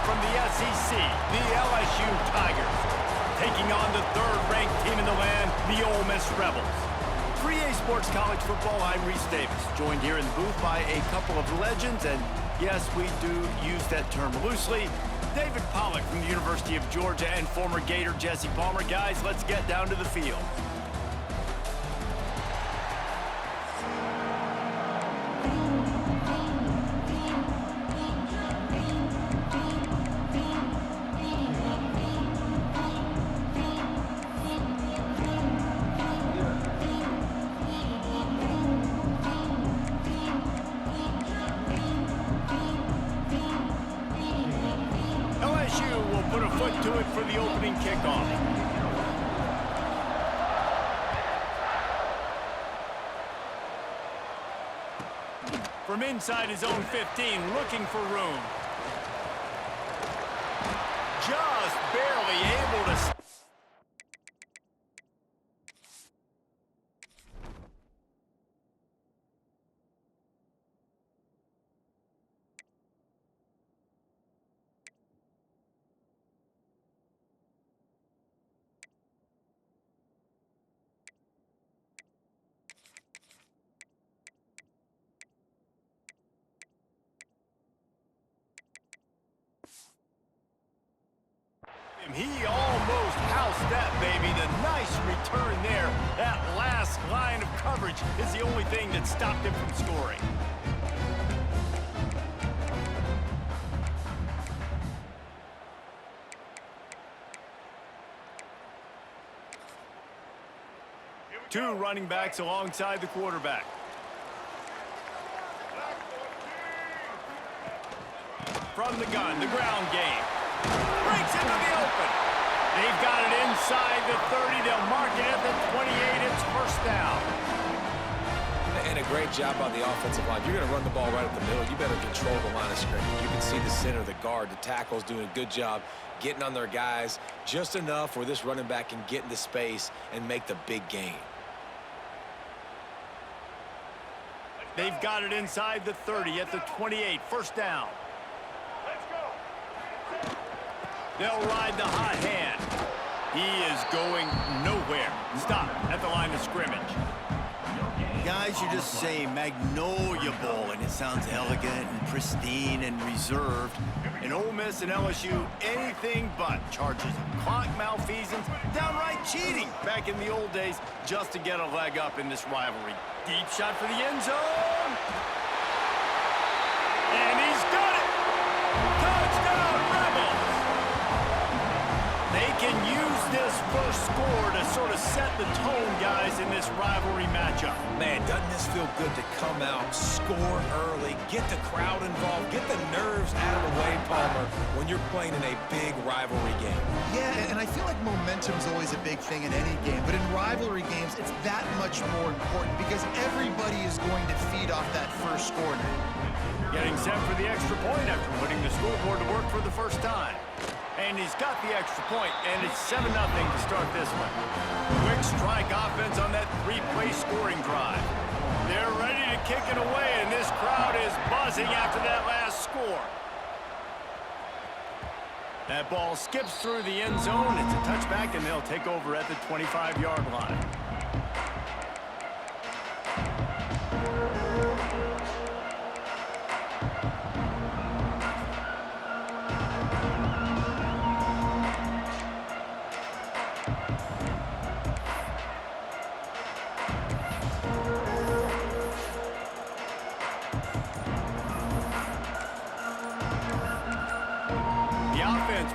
from the SEC, the LSU Tigers, taking on the third-ranked team in the land, the Ole Miss Rebels. For EA Sports College Football, I'm Reese Davis, joined here in the booth by a couple of legends, and yes, we do use that term loosely. David Pollack from the University of Georgia and former Gator Jesse Palmer. Guys, let's get down to the field. Put a foot to it for the opening kickoff. From inside his own 15, looking for room. Just barely able to... He almost housed that, baby. The nice return there. That last line of coverage is the only thing that stopped him from scoring. Two running backs alongside the quarterback. From the gun, the ground game. Breaks into the open. They've got it inside the 30. They'll mark it at the 28. It's first down. And a great job on the offensive line. If you're going to run the ball right up the middle, you better control the line of scrimmage. You can see the center, the guard, the tackle's doing a good job getting on their guys just enough where this running back can get into space and make the big gain. They've got it inside the 30 at the 28. First down. They'll ride the hot hand. He is going nowhere. Stop at the line of scrimmage. Guys, you just say Magnolia Bowl, and it sounds elegant and pristine and reserved. In Ole Miss and LSU, anything but charges of clock malfeasance, downright cheating back in the old days just to get a leg up in this rivalry. Deep shot for the end zone. And he's got it. Touchdown, Rebels. They can use this first score to sort of set the tone, guys, in this rivalry matchup. Man, doesn't this feel good to come out, score early, get the crowd involved, get the nerves out of the way, Palmer, when you're playing in a big rivalry game? Yeah, and I feel like momentum's always a big thing in any game, but in rivalry games, it's that much more important because everybody is going to feed off that first score now. Getting set for the extra point after putting the scoreboard to work for the first time. And he's got the extra point, and it's 7-0 to start this one. Quick strike offense on that three-play scoring drive. They're ready to kick it away, and this crowd is buzzing after that last score. That ball skips through the end zone. It's a touchback, and they'll take over at the 25-yard line.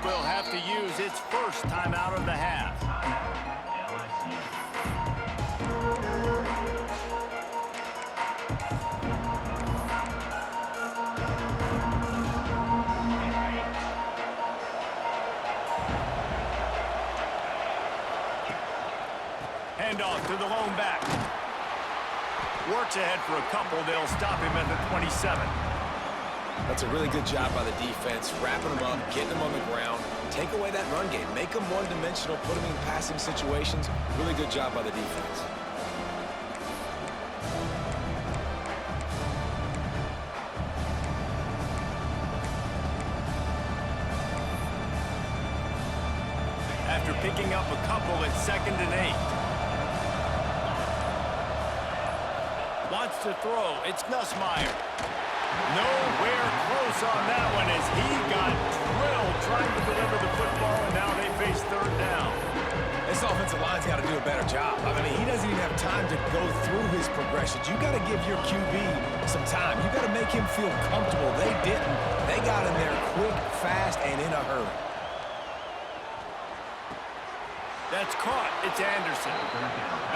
Will have to use its first timeout of the half. Handoff to the lone back. Works ahead for a couple. They'll stop him at the 27. That's a really good job by the defense, wrapping them up, getting them on the ground, take away that run game, make them one-dimensional, put them in passing situations. Really good job by the defense. after picking up a couple at 2nd and 8. Wants to throw. It's Nussmeier. Nowhere close on that one as he got drilled trying to deliver the football, and now they face 3rd down. This offensive line's got to do a better job. I mean, he doesn't even have time to go through his progressions. You got to give your QB some time. You got to make him feel comfortable. They didn't. They got in there quick, fast, and in a hurry. That's caught. It's Anderson.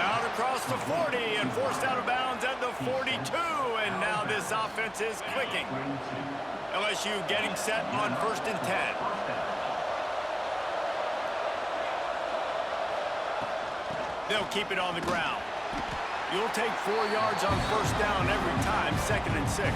Out across the 40 and forced out of bounds at the 42. And now this offense is clicking. LSU getting set on 1st and 10. They'll keep it on the ground. You'll take 4 yards on 1st down every time, 2nd and 6.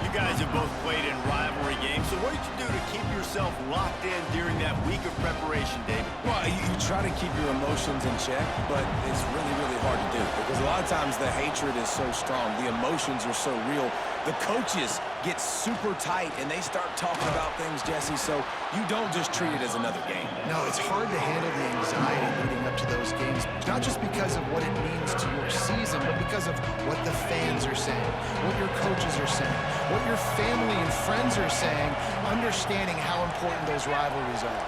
You guys have both played in rivalry games, so what did you do to keep yourself locked in during that week of preparation, David? Well, you try to keep your emotions in check, but it's really, really hard to do because a lot of times the hatred is so strong. The emotions are so real. The coaches get super tight, and they start talking about things, Jesse, so you don't just treat it as another game. No, it's hard to handle the anxiety leading up to those games, not just because of what it means to your season, but because of what the fans are saying, what your coaches are saying, what your family and friends are saying, understanding how important those rivalries are.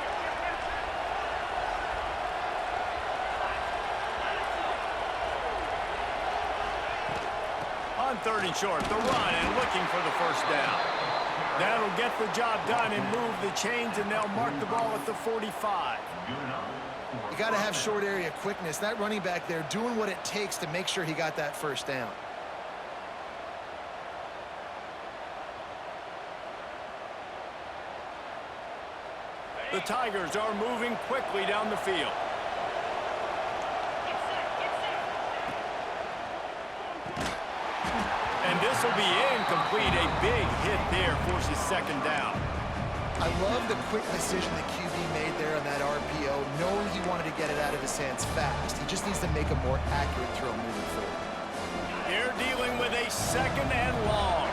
On 3rd and short, the run and looking for the 1st down. That'll get the job done and move the chains, and they'll mark the ball at the 45. You got to have short area quickness. That running back there doing what it takes to make sure he got that 1st down. The Tigers are moving quickly down the field. And this will be incomplete. A big hit there forces 2nd down. I love the quick decision the QB made there on that RPO, knowing he wanted to get it out of his hands fast. He just needs to make a more accurate throw moving forward. They're dealing with a 2nd and long.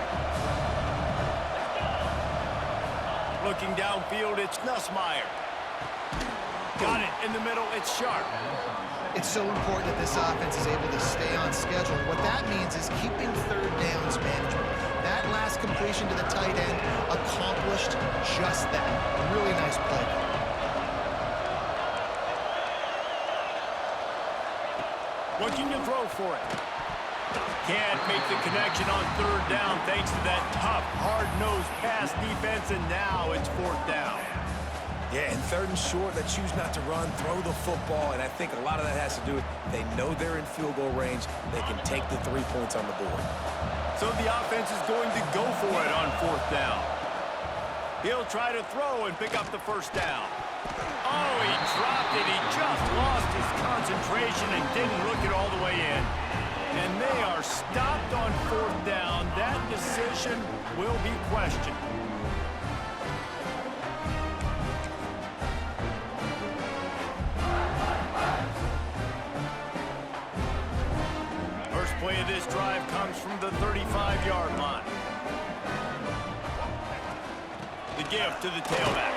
Looking downfield, it's Nussmeier. Got it in the middle, it's Sharp. It's so important that this offense is able to stay on schedule. What that means is keeping 3rd downs manageable. That last completion to the tight end accomplished just that. Really nice play. Looking to throw for it. Can't make the connection on 3rd down thanks to that tough, hard-nosed pass defense, and now it's 4th down. Yeah, and 3rd and short, they choose not to run, throw the football, and I think a lot of that has to do with they know they're in field goal range. They can take the 3 points on the board. So the offense is going to go for it on 4th down. He'll try to throw and pick up the 1st down. Oh, he dropped it. He just lost his concentration and didn't look it all the way in. And they are stopped on 4th down. That decision will be questioned. First play of this drive comes from the 35-yard line. The give to the tailback.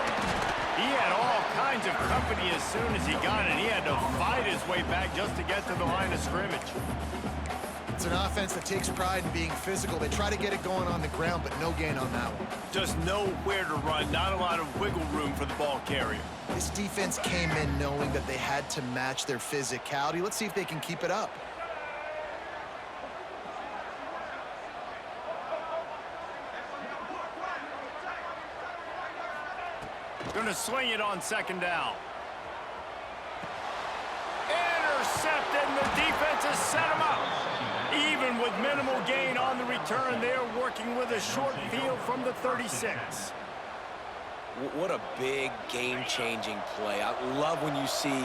He had all kinds of company as soon as he got it. He had to fight his way back just to get to the line of scrimmage. It's an offense that takes pride in being physical. They try to get it going on the ground, but no gain on that one. Just nowhere to run, not a lot of wiggle room for the ball carrier. This defense came in knowing that they had to match their physicality. Let's see if they can keep it up. Going to swing it on 2nd down. Intercepted, and the defense has set him up. Even with minimal gain on the return, they are working with a short field from the 36. What a big game-changing play. I love when you see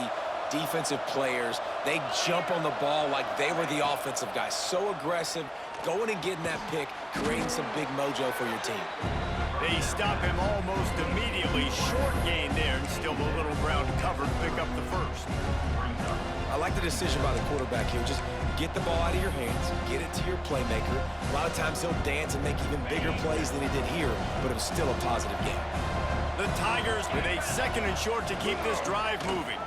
defensive players, they jump on the ball like they were the offensive guy. So aggressive, going and getting that pick, creating some big mojo for your team. They stop him almost immediately. Short gain there, and still a little ground to cover to pick up the 1st. I like the decision by the quarterback here. Just get the ball out of your hands, get it to your playmaker. A lot of times he'll dance and make even bigger plays than he did here, but it was still a positive game. The Tigers with a 2nd and short to keep this drive moving.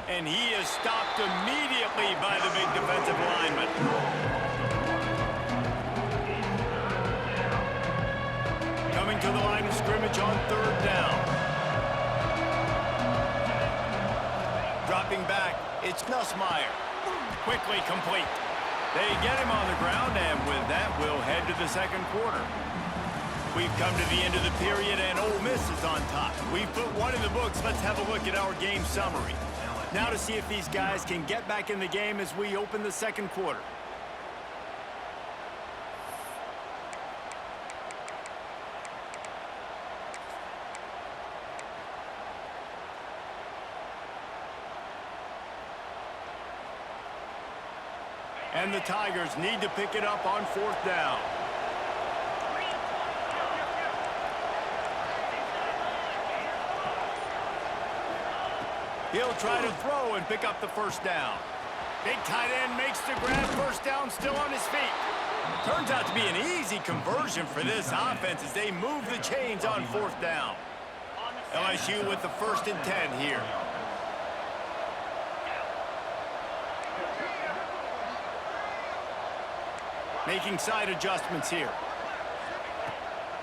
And he is stopped immediately by the big defensive lineman. Coming to the line of scrimmage on 3rd down. Dropping back, it's Nussmeier. Quickly complete. They get him on the ground, and with that, we'll head to the 2nd quarter. We've come to the end of the period, and Ole Miss is on top. We've put one in the books. Let's have a look at our game summary. Now to see if these guys can get back in the game as we open the 2nd quarter. And the Tigers need to pick it up on 4th down. He'll try to throw and pick up the 1st down. Big tight end makes the grab. 1st down, still on his feet. Turns out to be an easy conversion for this offense as they move the chains on 4th down. LSU with the 1st and 10 here. Making side adjustments here.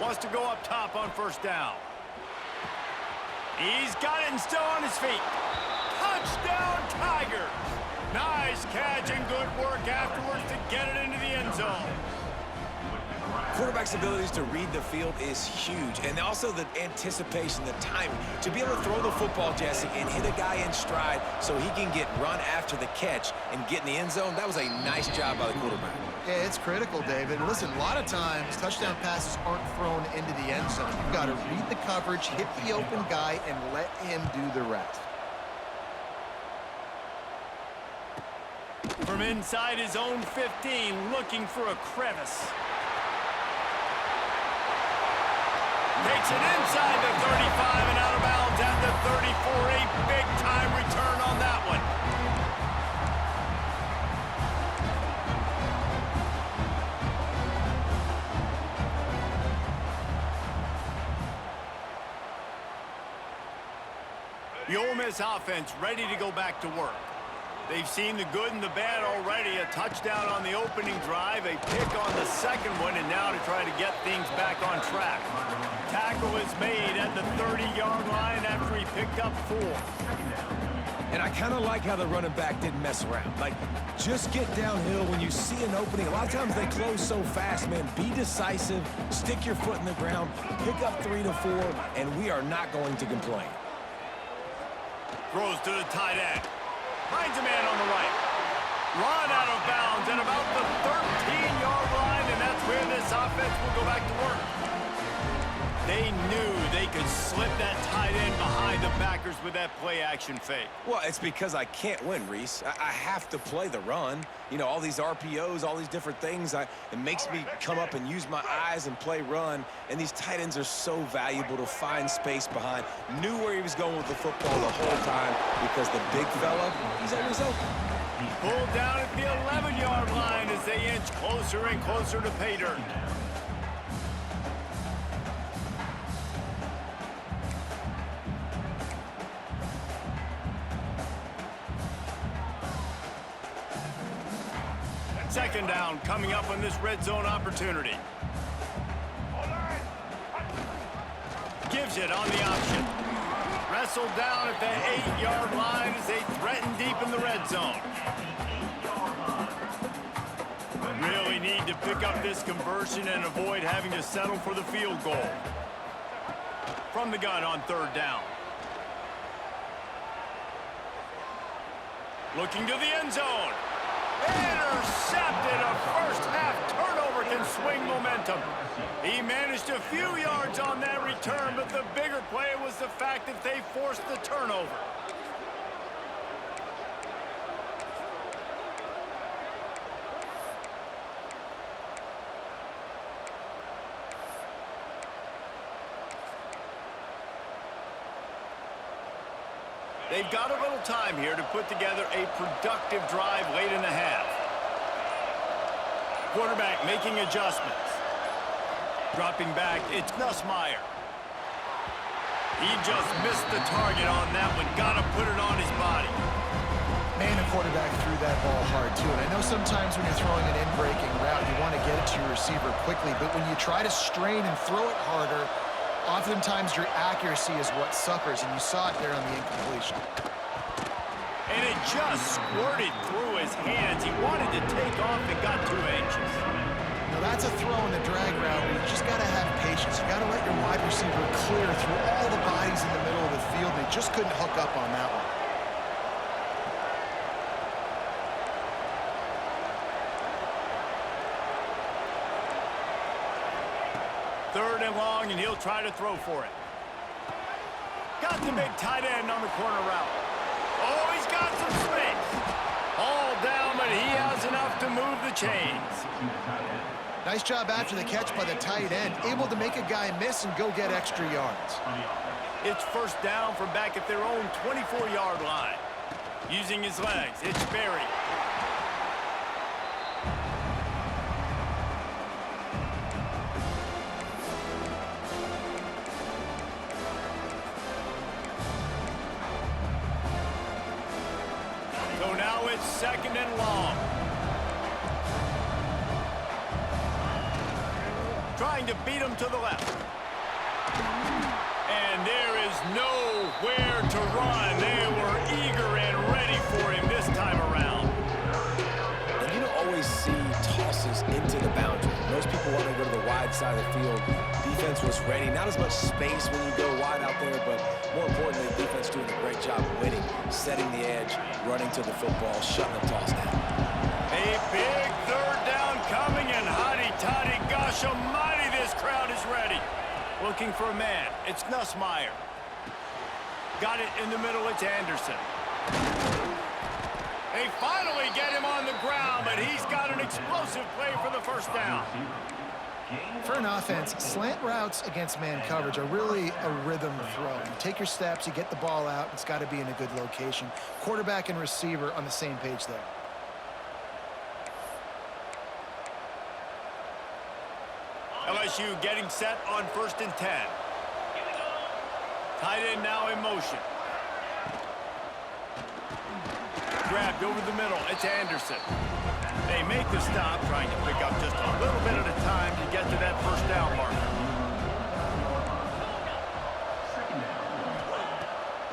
Wants to go up top on 1st down. He's got it and still on his feet. Touchdown, Tigers! Nice catch and good work afterwards to get it into the end zone. Quarterback's abilities to read the field is huge, and also the anticipation, the timing. To be able to throw the football, Jesse, and hit a guy in stride so he can get run after the catch and get in the end zone, that was a nice job by the quarterback. Yeah, it's critical, David. Listen, a lot of times, touchdown passes aren't thrown into the end zone. You've got to read the coverage, hit the open guy, and let him do the rest. From inside his own 15, looking for a crevice. Takes it inside the 35 and out of bounds at the 34. A big-time return on that one. The Ole Miss offense ready to go back to work. They've seen the good and the bad already. A touchdown on the opening drive, a pick on the 2nd one, and now to try to get things back on track. Tackle is made at the 30-yard line after he picked up 4. And I kind of like how the running back didn't mess around. Like, just get downhill when you see an opening. A lot of times they close so fast, man. Be decisive, stick your foot in the ground, pick up 3 to 4, and we are not going to complain. Throws to the tight end. Finds a man on the right. Run out of bounds at about the 13-yard line, and that's where this offense will go back to work. They knew they could slip that tight end behind the backers with that play-action fake. Well, it's because I can't win, Reese. I have to play the run. You know, all these RPOs, all these different things. It makes me come up and use my eyes and play run. And these tight ends are so valuable to find space behind. Knew where he was going with the football the whole time because the big fella, he's always open. Pulled down at the 11-yard line as they inch closer and closer to pay dirt. Second down coming up on this red zone opportunity. Gives it on the option. Wrestled down at the 8-yard line as they threaten deep in the red zone. Really need to pick up this conversion and avoid having to settle for the field goal. From the gun on 3rd down. Looking to the end zone. Intercepted. A first-half turnover can swing momentum. He managed a few yards on that return, but the bigger play was the fact that they forced the turnover. They've got a little time here to put together a productive drive late in the half. Quarterback making adjustments. Dropping back, it's Nussmeier. He just missed the target on that one. Got to put it on his body. Man, the quarterback threw that ball hard, too. And I know sometimes when you're throwing an in-breaking route, you want to get it to your receiver quickly. But when you try to strain and throw it harder, oftentimes your accuracy is what suffers. And you saw it there on the incompletion. And it just squirted through his hands. He wanted to take off and got too anxious. Now that's a throw in the drag route where you just got to have patience. You got to let your wide receiver clear through all the bodies in the middle of the field. And they just couldn't hook up on that one. Third and long, and he'll try to throw for it. Got the big tight end on the corner route. Oh, he's got some space. All down, but he has enough to move the chains. Nice job after the catch by the tight end, able to make a guy miss and go get extra yards. It's first down from back at their own 24-yard line. Using his legs, it's Berry. So now it's second and long. Trying to beat him to the left. And there is nowhere to run. They were eager and ready for him this time around. And you don't always see tosses into the boundary. Most people want to go to the wide side of the field. Defense was ready. Not as much space when you go wide out there, but more importantly, defense doing a great job of winning, setting the edge, running to the football, shutting the toss down. A big third down coming, and hotty-toddy, gosh almighty, this crowd is ready. Looking for a man. It's Nussmeier. Got it in the middle. It's Anderson. They finally get him on the ground, but he's got an explosive play for the first down. For an offense, slant routes against man coverage are really a rhythm throw. You take your steps, you get the ball out, it's got to be in a good location. Quarterback and receiver on the same page there. LSU getting set on 1st and 10. Tight end now in motion. Grabbed over the middle. It's Anderson. They make the stop, trying to pick up just a little bit at a time to get to that first down marker.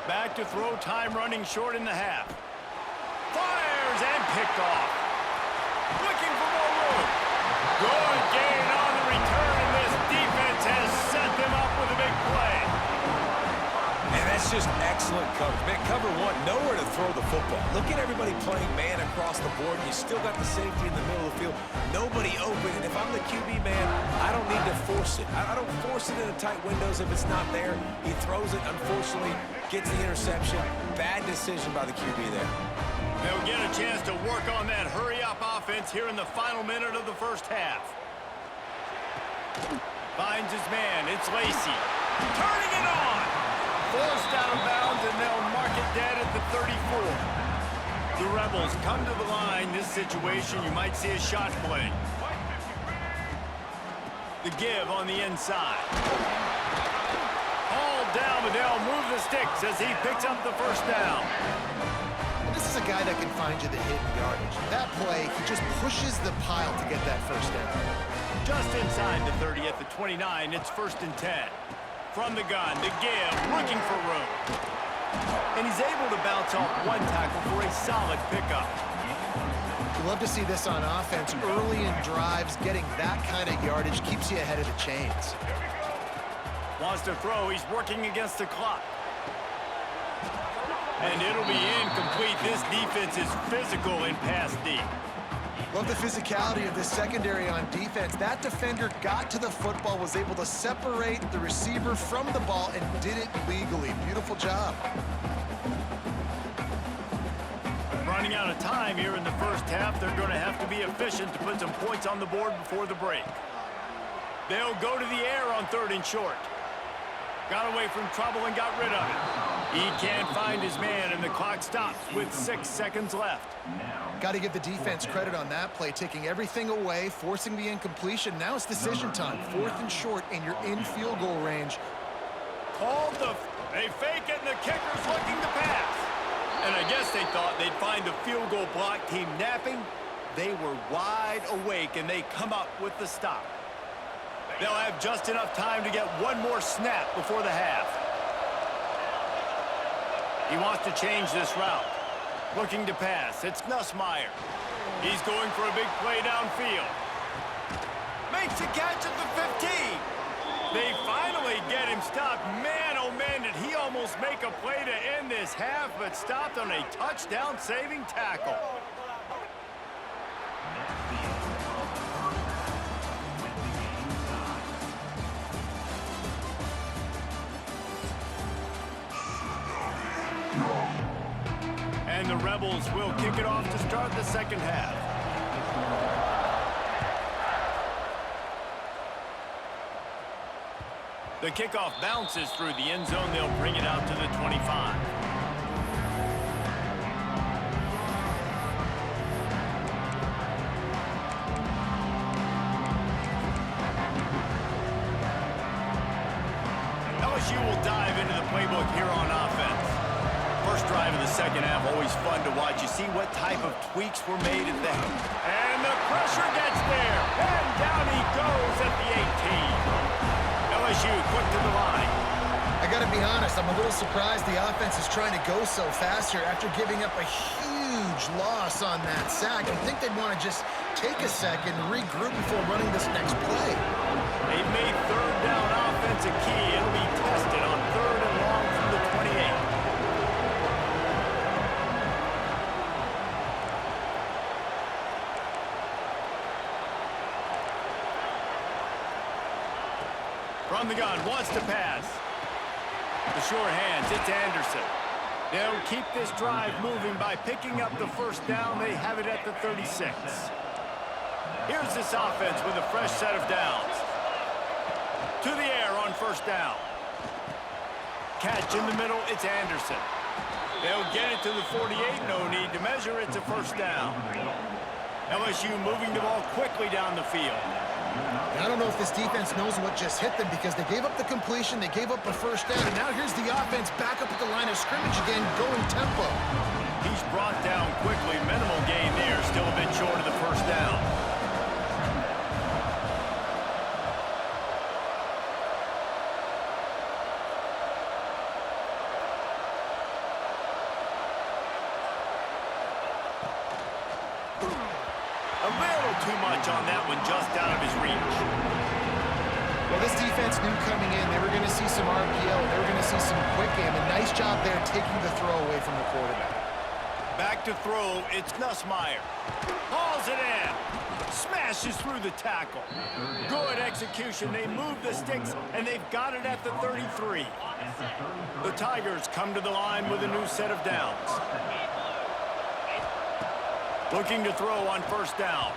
Back to throw, time running short in the half. Fires and picked off. Looking for more room. Good gain on the return, and this defense has set them up with a big play. And that's just excellent coverage. Man, cover one, nowhere to throw the football. Look at everybody playing man across the board. You still got the safety in the middle of the field. Nobody open, and if I'm the QB, man, I don't need to force it. I don't force it into tight windows if it's not there. He throws it, unfortunately, gets the interception. Bad decision by the QB there. They'll get a chance to work on that hurry-up offense here in the final minute of the first half. Finds his man. It's Lacy. Turning it on. Forced out of bounds, and they'll mark it dead at the 34. The Rebels come to the line. This situation, you might see a shot play. The give on the inside. All down, but they'll move the sticks as he picks up the first down. This is a guy that can find you the hidden yardage. That play, he just pushes the pile to get that first down. Just inside the 30 at the 29, it's 1st and 10. From the gun, the give, looking for room. And he's able to bounce off one tackle for a solid pickup. You love to see this on offense. Early in drives, getting that kind of yardage keeps you ahead of the chains. Wants to throw, he's working against the clock. And it'll be incomplete. This defense is physical in pass D. Love the physicality of this secondary on defense. That defender got to the football, was able to separate the receiver from the ball, and did it legally. Beautiful job. Running out of time here in the first half. They're going to have to be efficient to put some points on the board before the break. They'll go to the air on 3rd and short. Got away from trouble and got rid of it. He can't find his man, and the clock stops with 6 seconds left. Got to give the defense credit on that play, taking everything away, forcing the incompletion. Now it's decision time. 4th and short, and you're in field goal range. called the... They fake it, and the kicker's looking to pass. And I guess they thought they'd find the field goal block team napping. They were wide awake, and they come up with the stop. They'll have just enough time to get one more snap before the half. He wants to change this route. Looking to pass. It's Nussmeier. He's going for a big play downfield. Makes a catch at the 15. They finally get him stopped. Man, oh man, did he almost make a play to end this half, but stopped on a touchdown-saving tackle. And the Rebels will kick it off to start the second half. The kickoff bounces through the end zone. They'll bring it out to the 25. LSU will dive into the playbook here on offense. First drive of the second half, always fun to watch. You see what type of tweaks were made at that. And the pressure gets there. And down he goes at the 18. LSU quick to the line. I got to be honest, I'm a little surprised the offense is trying to go so fast here after giving up a huge loss on that sack. I think they'd want to just take a second and regroup before running this next play. They've made third down offense a key. It'll be tested on third and long from the 28. From the gun, wants to pass. The short hands, it's Anderson. They'll keep this drive moving by picking up the first down. They have it at the 36. Here's this offense with a fresh set of downs. To the air on first down. Catch in the middle, it's Anderson. They'll get it to the 48, no need to measure, it's a first down. LSU moving the ball quickly down the field. I don't know if this defense knows what just hit them because they gave up the completion, they gave up a first down, and now here's the offense back up at the line of scrimmage again, going tempo. He's brought down quickly. Minimal gain there, still a bit short of the first down. A little too much on that one, just out of his reach. Well, this defense knew coming in they were going to see some RPO, they were going to see some quick game, and nice job there taking the throw away from the quarterback. Back to throw, it's Nussmeier. Hauls it in. Smashes through the tackle. Good execution. They move the sticks, and they've got it at the 33. The Tigers come to the line with a new set of downs. Looking to throw on first down.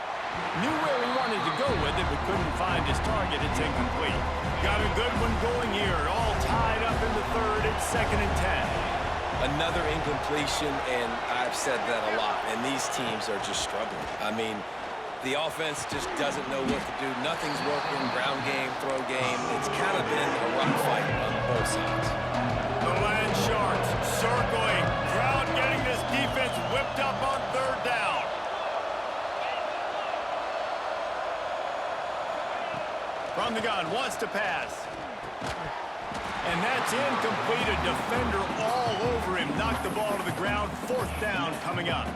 Knew where he wanted to go with it, but couldn't find his target. It's incomplete. Got a good one going here. All tied up in the third. It's 2nd and 10. Another incompletion, and I've said that a lot, and these teams are just struggling. I mean, the offense just doesn't know what to do. Nothing's working. Ground game, throw game. It's kind of been a rock fight on both sides. The Land Sharks circling. Crowd getting this defense whipped up on third down. From the gun, wants to pass. And that's incomplete. A defender all over him. Knocked the ball to the ground. 4th down coming up.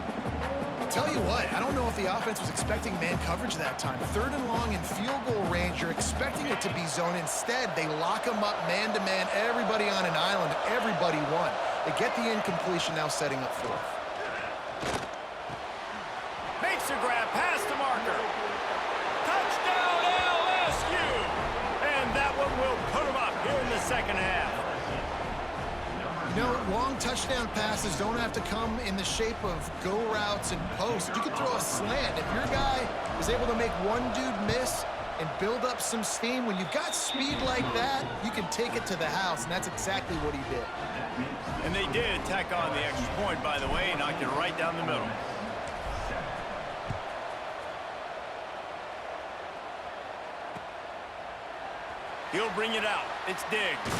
Tell you what, I don't know if the offense was expecting man coverage that time. 3rd and long in field goal range, you're expecting it to be zone. Instead, they lock them up man-to-man, everybody on an island, everybody won. They get the incompletion, now setting up 4th. Makes a grab, past the marker. Touchdown LSU! And that one will put them up here in the second half. You know, long touchdown passes don't have to come in the shape of go routes and posts. You can throw a slant. If your guy is able to make one dude miss and build up some steam, when you've got speed like that, you can take it to the house, and that's exactly what he did. And they did tack on the extra point, by the way, knocked it right down the middle. He'll bring it out. It's Diggs.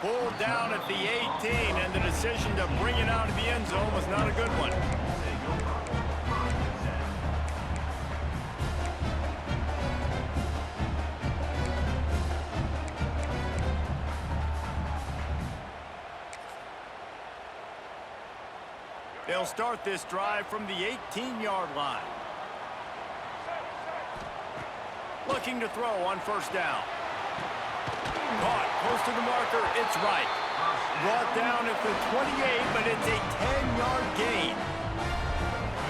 Pulled down at the 18, and the decision to bring it out of the end zone was not a good one. They'll start this drive from the 18-yard line. Looking to throw on first down. Caught close to the marker. It's right. Brought down at the 28, but it's a 10-yard gain.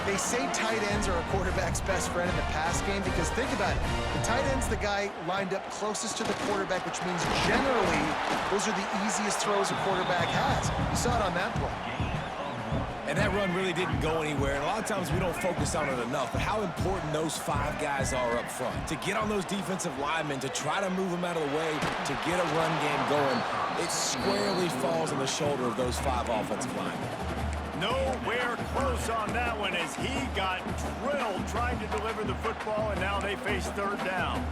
They say tight ends are a quarterback's best friend in the pass game because think about it. The tight end's the guy lined up closest to the quarterback, which means generally those are the easiest throws a quarterback has. You saw it on that play. And that run really didn't go anywhere. And a lot of times we don't focus on it enough, but how important those 5 guys are up front. To get on those defensive linemen, to try to move them out of the way, to get a run game going, it squarely falls on the shoulder of those 5 offensive linemen. Nowhere close on that one as he got drilled trying to deliver the football, and now they face third down.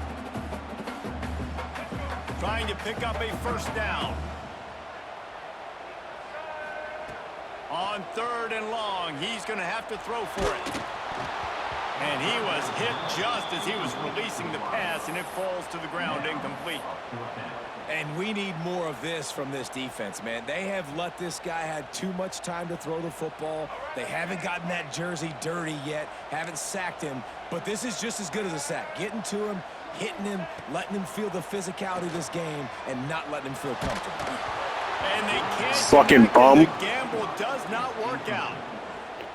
Trying to pick up a first down. On third and long, he's going to have to throw for it. And he was hit just as he was releasing the pass, and it falls to the ground incomplete. And we need more of this from this defense, man. They have let this guy have too much time to throw the football. They haven't gotten that jersey dirty yet, haven't sacked him. But this is just as good as a sack. Getting to him, hitting him, letting him feel the physicality of this game, and not letting him feel comfortable. And they can't fucking bum. The gamble does not work out.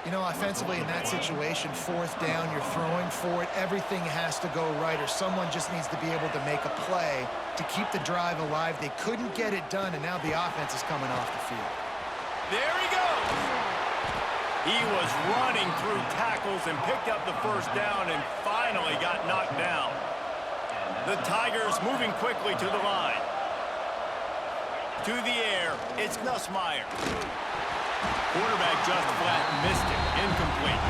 You know, offensively in that situation, fourth down, you're throwing for it. Everything has to go right, or someone just needs to be able to make a play to keep the drive alive. They couldn't get it done, and now the offense is coming off the field. There he goes. He was running through tackles and picked up the first down and finally got knocked down. The Tigers moving quickly to the line. To the air, it's Nussmeier. Quarterback just flat missed it. Incomplete.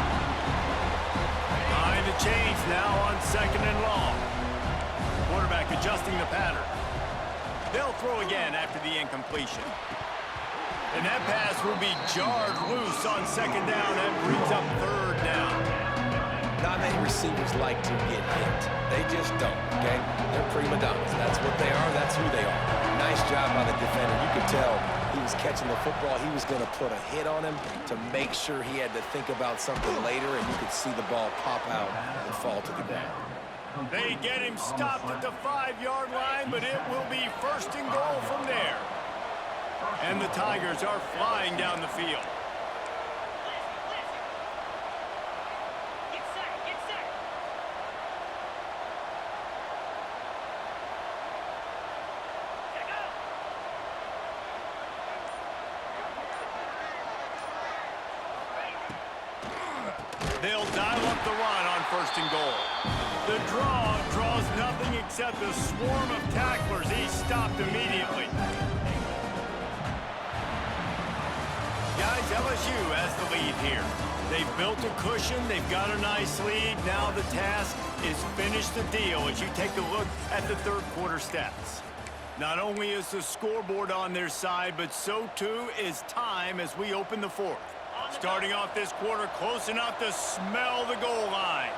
Behind the chains now on second and long. Quarterback adjusting the pattern. They'll throw again after the incompletion. And that pass will be jarred loose on second down. That brings up third down. Not many receivers like to get hit. They just don't, okay? They're prima donnas. That's what they are. That's who they are. Nice job by the defender. You could tell he was catching the football. He was going to put a hit on him to make sure he had to think about something later, and you could see the ball pop out and fall to the ground. They get him stopped at the 5-yard line, but it will be first and goal from there. And the Tigers are flying down the field. They'll dial up the run on first and goal. The draw draws nothing except a swarm of tacklers. He's stopped immediately. Guys, LSU has the lead here. They've built a cushion. They've got a nice lead. Now the task is finish the deal as you take a look at the third quarter stats. Not only is the scoreboard on their side, but so too is time as we open the fourth. Starting off this quarter close enough to smell the goal line.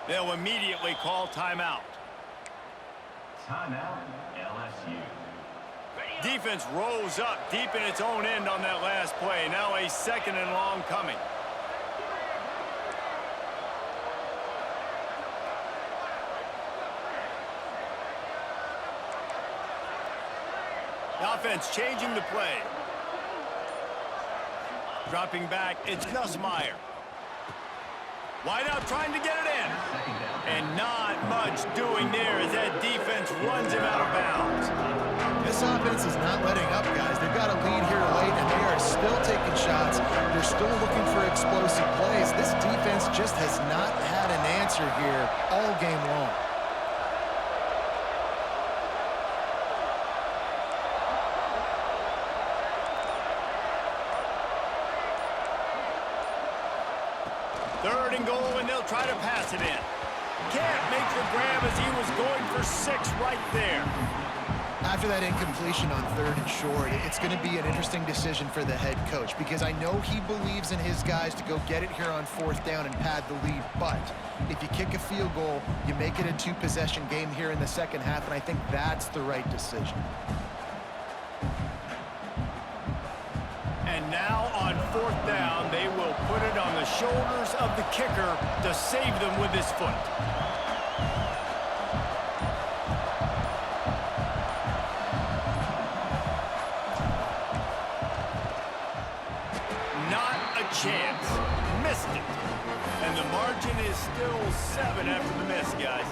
They'll immediately call timeout. Timeout, LSU. Defense rose up deep in its own end on that last play. Now a second and long coming. The offense changing the play. Dropping back, it's Nussmeier. Wide out trying to get it in. And not much doing there as that defense runs him out of bounds. This offense is not letting up, guys. They've got a lead here late, and they are still taking shots. They're still looking for explosive plays. This defense just has not had an answer here all game long. 3rd and goal, and they'll try to pass it in. Can't make the grab as he was going for 6 right there. After that incompletion on 3rd and short, it's going to be an interesting decision for the head coach because I know he believes in his guys to go get it here on 4th down and pad the lead, but if you kick a field goal, you make it a 2-possession game here in the second half, and I think that's the right decision. And now on 4th down, they will put it on the shoulders of the kicker to save them with his foot. Chance. Missed it. And the margin is still 7 after the miss, guys.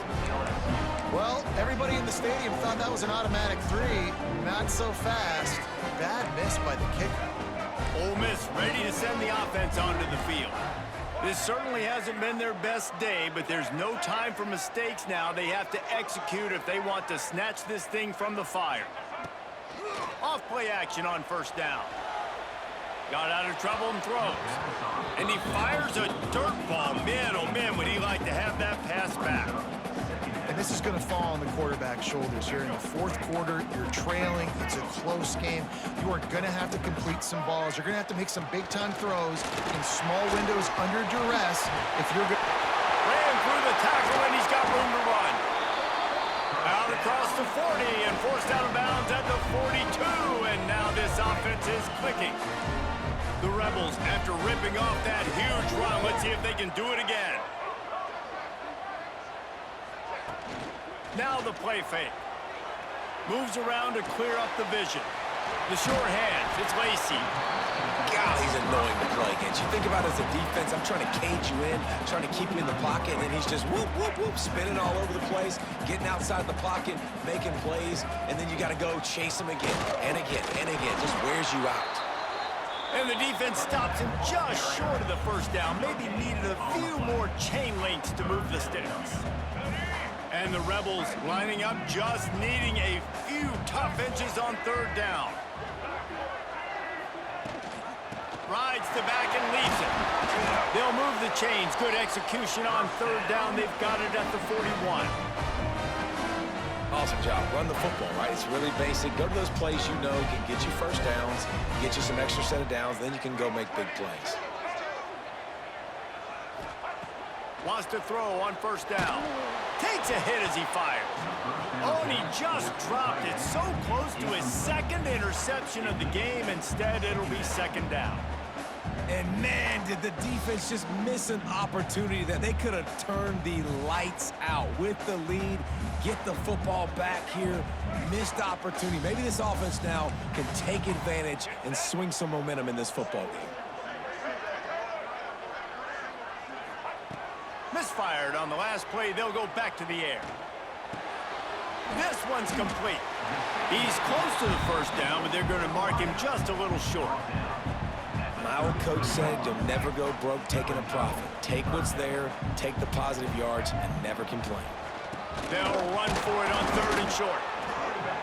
Well, everybody in the stadium thought that was an automatic 3. Not so fast. Bad miss by the kicker. Ole Miss ready to send the offense onto the field. This certainly hasn't been their best day, but there's no time for mistakes now. They have to execute if they want to snatch this thing from the fire. Off-play action on 1st down. Got out of trouble and throws. And he fires a dirt ball. Man, oh man, would he like to have that pass back. And this is going to fall on the quarterback's shoulders here in the 4th quarter. You're trailing. It's a close game. You are going to have to complete some balls. You're going to have to make some big-time throws in small windows under duress if you're going to... Ran through the tackle, and he's got room to run. Out across the 40 and forced out of bounds at the 42. And now this offense is clicking. The Rebels, after ripping off that huge run, let's see if they can do it again. Now the play fake. Moves around to clear up the vision. The short hands, it's Lacy. God, he's annoying to play against. You think about it as a defense, I'm trying to cage you in, trying to keep you in the pocket, and then he's just whoop, whoop, whoop, spinning all over the place, getting outside the pocket, making plays, and then you got to go chase him again and again and again. Just wears you out. And the defense stops him just short of the 1st down. Maybe needed a few more chain links to move the sticks. And the Rebels lining up, just needing a few tough inches on 3rd down. Rides the back and leaves it. They'll move the chains. Good execution on 3rd down. They've got it at the 41. Awesome job. Run the football, right? It's really basic. Go to those plays you know can get you 1st downs, get you some extra set of downs, then you can go make big plays. Wants to throw on 1st down. Takes a hit as he fires. Oh, and he just dropped it so close to his 2nd interception of the game. Instead, it'll be 2nd down. And man, did the defense just miss an opportunity that they could have turned the lights out with the lead, get the football back here, missed opportunity. Maybe this offense now can take advantage and swing some momentum in this football game. Misfired on the last play. They'll go back to the air. This one's complete. He's close to the 1st down, but they're going to mark him just a little short. My old coach said you'll never go broke taking a profit. Take what's there, take the positive yards, and never complain. They'll run for it on 3rd and short.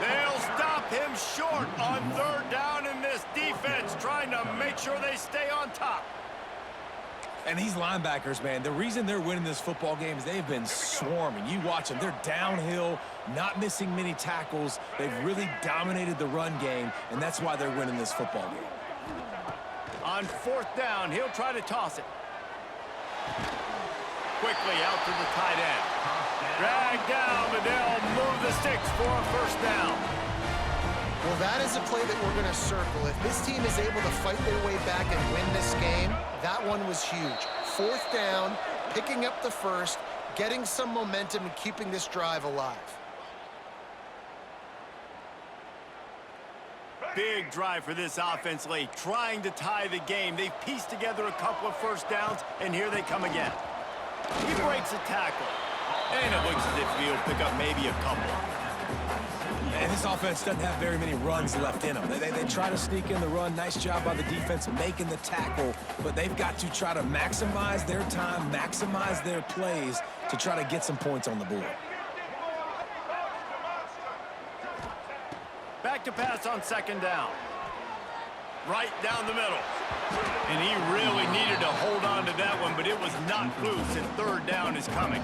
They'll stop him short on 3rd down, in this defense trying to make sure they stay on top. And these linebackers, man, the reason they're winning this football game is they've been swarming. You watch them. They're downhill, not missing many tackles. They've really dominated the run game, and that's why they're winning this football game. On 4th down, he'll try to toss it. Quickly out to the tight end. Drag down, but they'll move the sticks for a 1st down. Well, that is a play that we're going to circle. If this team is able to fight their way back and win this game, that one was huge. 4th down, picking up the 1st, getting some momentum and keeping this drive alive. Big drive for this offense late, trying to tie the game. They've pieced together a couple of 1st downs, and here they come again. He breaks a tackle, and it looks as if he'll pick up maybe a couple. And this offense doesn't have very many runs left in them. They try to sneak in the run. Nice job by the defense making the tackle, but they've got to try to maximize their time, maximize their plays to try to get some points on the board. Back to pass on 2nd down. Right down the middle. And he really needed to hold on to with that one, but it was not loose, and third down is coming.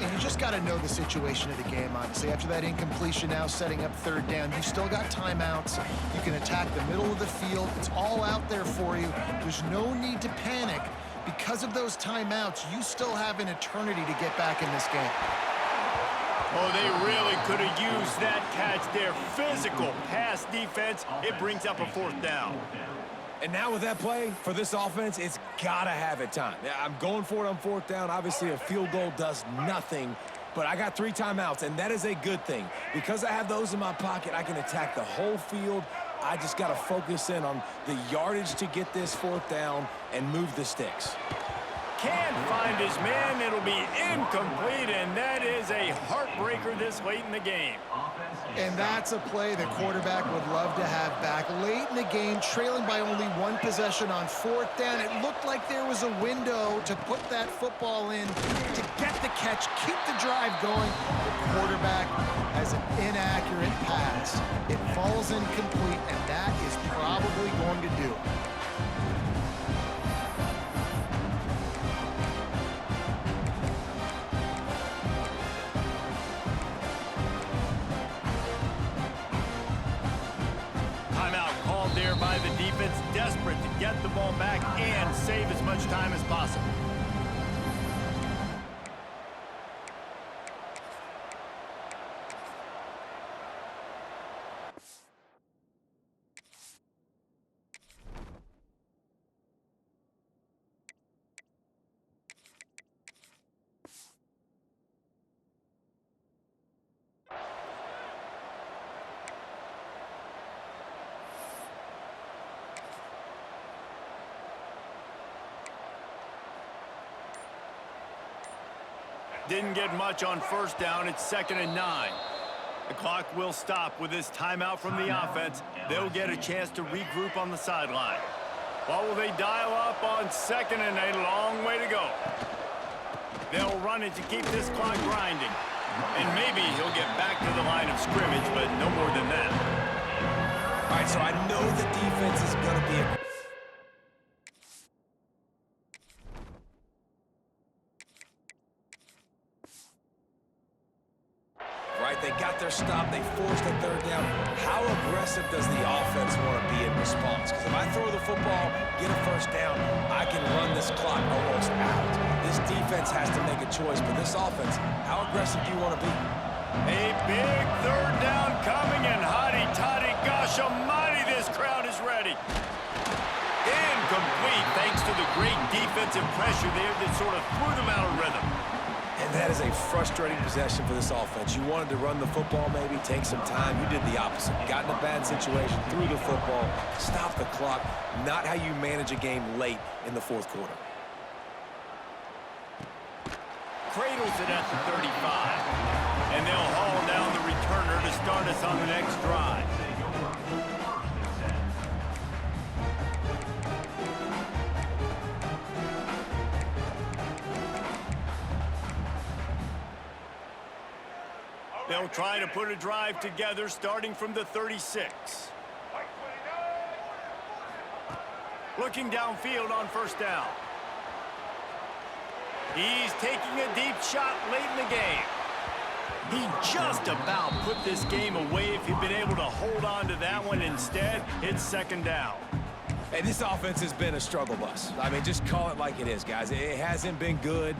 And you just got to know the situation of the game, honestly. After that incompletion, now setting up third down, you've still got timeouts. You can attack the middle of the field. It's all out there for you. There's no need to panic. Because of those timeouts, you still have an eternity to get back in this game. Oh, they really could have used that catch there. Physical pass defense. It brings up a fourth down. And now with that play, for this offense, it's got to have it time. Yeah, I'm going for it on fourth down. Obviously, a field goal does nothing, but I got 3 timeouts, and that is a good thing. Because I have those in my pocket, I can attack the whole field. I just got to focus in on the yardage to get this fourth down and move the sticks. Can't find his man. It'll be incomplete, and that is a heartbreaker this late in the game. And that's a play the quarterback would love to have back. Late in the game, trailing by only 1 possession on fourth down. It looked like there was a window to put that football in, to get the catch, keep the drive going. The quarterback has an inaccurate pass. It falls incomplete, and that is probably going to do it. By the defense, desperate to get the ball back and save as much time as possible. Didn't get much on first down. It's 2nd and 9. The clock will stop with this timeout from the offense. They'll get a chance to regroup on the sideline. What will they dial up on 2nd and 8? A long way to go. They'll run it to keep this clock grinding. And maybe he'll get back to the line of scrimmage, but no more than that. All right, so I know the defense is going to be a... They got their stop. They forced a third down. How aggressive does the offense want to be in response? Because if I throw the football, get a first down, I can run this clock almost out. This defense has to make a choice. But this offense, how aggressive do you want to be? A big third down coming, and hotty-toddy, gosh almighty, this crowd is ready. Incomplete, thanks to the great defensive pressure there that sort of threw them out of rhythm. And that is a frustrating possession for this offense. You wanted to run the football, maybe take some time. You did the opposite. Got in a bad situation, threw the football, stopped the clock. Not how you manage a game late in the fourth quarter. Cradles it at the 35. And they'll haul down the returner to start us on the next drive. They'll try to put a drive together starting from the 36. Looking downfield on first down. He's taking a deep shot late in the game. He just about put this game away if he'd been able to hold on to that one. Instead, it's 2nd down. Hey, this offense has been a struggle bus. I mean, just call it like it is, guys. It hasn't been good,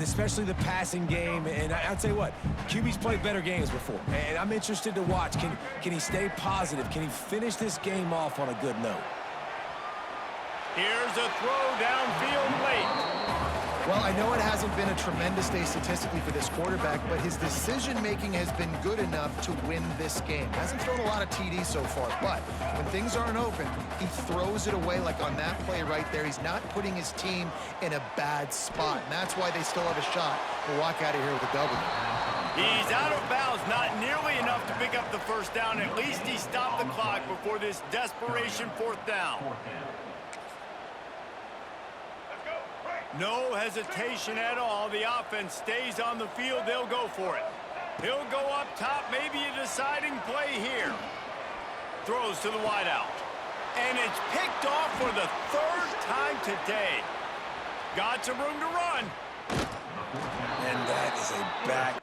especially the passing game. And I'll tell you what, QB's played better games before. And I'm interested to watch. Can he stay positive? Can he finish this game off on a good note? Here's a throw downfield late. Well, I know it hasn't been a tremendous day statistically for this quarterback, but his decision-making has been good enough to win this game. Hasn't thrown a lot of TDs so far, but when things aren't open, he throws it away like on that play right there. He's not putting his team in a bad spot, and that's why they still have a shot to walk out of here with a W. He's out of bounds, not nearly enough to pick up the first down. At least he stopped the clock before this desperation 4th down. No hesitation at all. The offense stays on the field. They'll go for it. He'll go up top. Maybe a deciding play here. Throws to the wideout. And it's picked off for the 3rd time today. Got some room to run. And that is a back